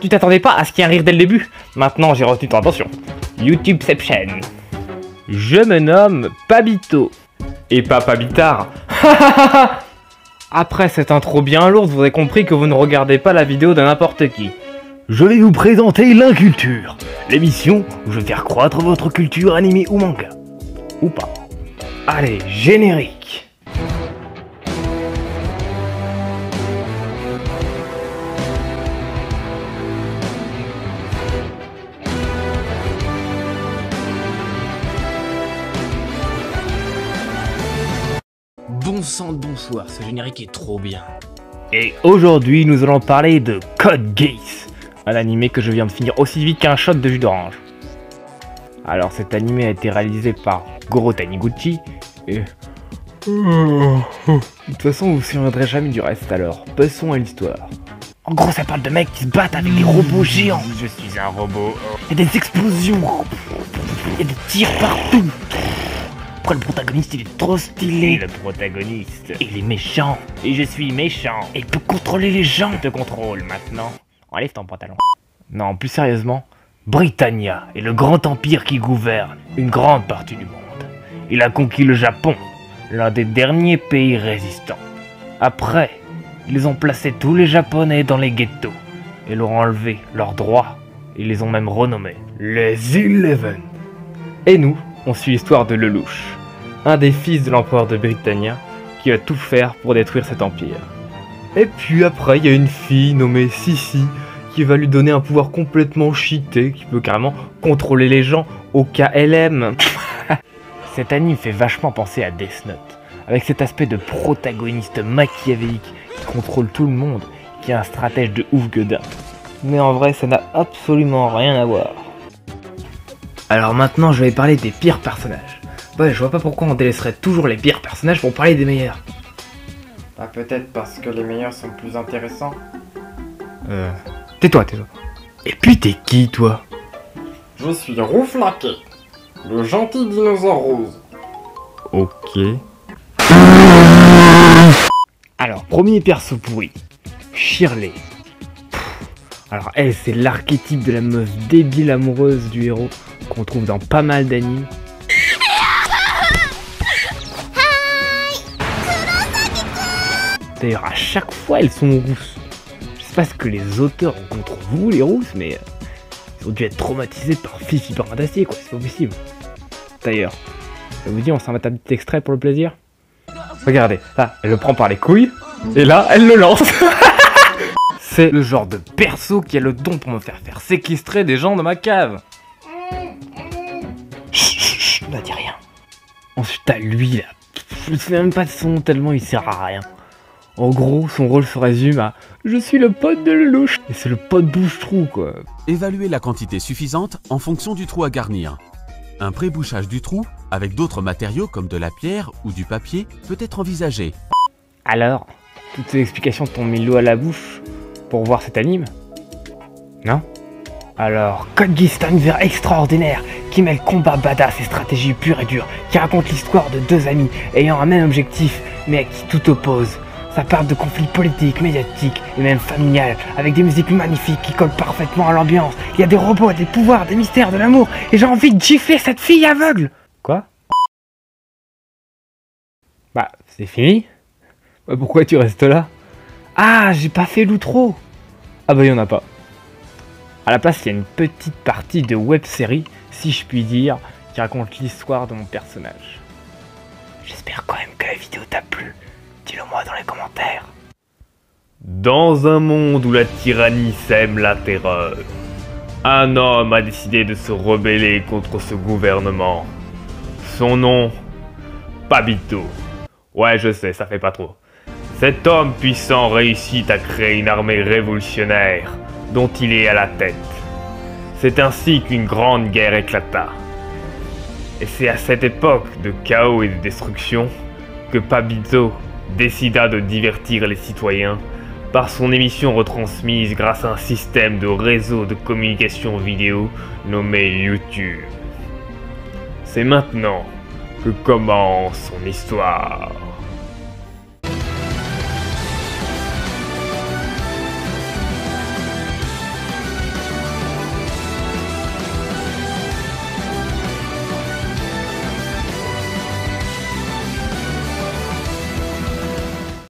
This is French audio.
Tu t'attendais pas à ce qu'il y ait un rire dès le début? Maintenant j'ai retenu ton attention. YouTubeception. Je me nomme Pabito. Et pas Pabitard. Après cette intro bien lourde, vous aurez compris que vous ne regardez pas la vidéo de n'importe qui. Je vais vous présenter l'Inculture, l'émission où je vais faire croître votre culture animée ou manga. Ou pas. Allez, générique. Bon sang de bonsoir, ce générique est trop bien. Et aujourd'hui, nous allons parler de Code Geass, un animé que je viens de finir aussi vite qu'un shot de jus d'orange. Alors cet animé a été réalisé par Goro Taniguchi et... De toute façon, vous ne vous souviendrez jamais du reste alors, passons à l'histoire. En gros, ça parle de mecs qui se battent avec des robots géants. Je suis un robot. Il y a des explosions. Il y a des tirs partout. Pourquoi le protagoniste il est trop stylé? Le protagoniste, il est méchant. Et je suis méchant. Et il peut contrôler les gens. Je te contrôle maintenant. Enlève ton pantalon. Non, plus sérieusement, Britannia est le grand empire qui gouverne une grande partie du monde. Il a conquis le Japon, l'un des derniers pays résistants. Après, ils ont placé tous les Japonais dans les ghettos et leur ont enlevé leurs droits. Ils les ont même renommés les Eleven. Et nous, on suit l'histoire de Lelouch, un des fils de l'empereur de Britannia, qui va tout faire pour détruire cet empire. Et puis après, il y a une fille nommée Sissi, qui va lui donner un pouvoir complètement cheaté, qui peut carrément contrôler les gens au KLM. Cet anime fait vachement penser à Death Note, avec cet aspect de protagoniste machiavélique, qui contrôle tout le monde, qui est un stratège de ouf gueudin. Mais en vrai, ça n'a absolument rien à voir. Alors maintenant, je vais parler des pires personnages. Ouais, je vois pas pourquoi on délaisserait toujours les pires personnages pour parler des meilleurs. Bah peut-être parce que les meilleurs sont plus intéressants. Tais-toi. Et puis t'es qui, toi? Je suis Rouflaquet, le gentil dinosaure rose. Ok. Alors, premier perso pourri, Shirley. Alors elle, c'est l'archétype de la meuf débile amoureuse du héros qu'on trouve dans pas mal d'animes. D'ailleurs, à chaque fois, elles sont rousses. Je sais pas ce que les auteurs ont contre vous, les rousses, mais ils ont dû être traumatisés par Fifi Paradacier, quoi, c'est pas possible. D'ailleurs, ça vous dit, on s'en met un petit extrait pour le plaisir? Regardez, là, elle le prend par les couilles, et là, elle le lance. C'est le genre de perso qui a le don pour me faire séquestrer des gens de ma cave. Chut, ne dis rien. Ensuite, t'as lui, là. Je me souviens même pas de son nom tellement il sert à rien. En gros, son rôle se résume à « Je suis le pote de Lelouch ». Et c'est le pote bouche-trou, quoi. Évaluer la quantité suffisante en fonction du trou à garnir. Un pré-bouchage du trou, avec d'autres matériaux comme de la pierre ou du papier, peut être envisagé. Alors, toutes ces explications t'ont mis l'eau à la bouche pour voir cet anime? Non? Alors, Code Geass est un univers extraordinaire qui mêle combat badass et stratégie pure et dure, qui raconte l'histoire de deux amis ayant un même objectif mais à qui tout oppose. Ça parle de conflits politiques, médiatiques et même familiales, avec des musiques magnifiques qui collent parfaitement à l'ambiance. Il y a des robots, des pouvoirs, des mystères, de l'amour, et j'ai envie de gifler cette fille aveugle. Quoi? Bah, c'est fini? Bah, pourquoi tu restes là? Ah, j'ai pas fait l'outro. Ah bah, y'en a pas. À la place, il y a une petite partie de web-série, si je puis dire, qui raconte l'histoire de mon personnage. J'espère quand même que la vidéo t'a plu. Dis-le moi dans les commentaires. Dans un monde où la tyrannie sème la terreur, un homme a décidé de se rebeller contre ce gouvernement. Son nom, Pabito. Ouais, je sais, ça fait pas trop. Cet homme puissant réussit à créer une armée révolutionnaire dont il est à la tête. C'est ainsi qu'une grande guerre éclata. Et c'est à cette époque de chaos et de destruction que Pabito décida de divertir les citoyens par son émission retransmise grâce à un système de réseau de communication vidéo nommé YouTube. C'est maintenant que commence son histoire.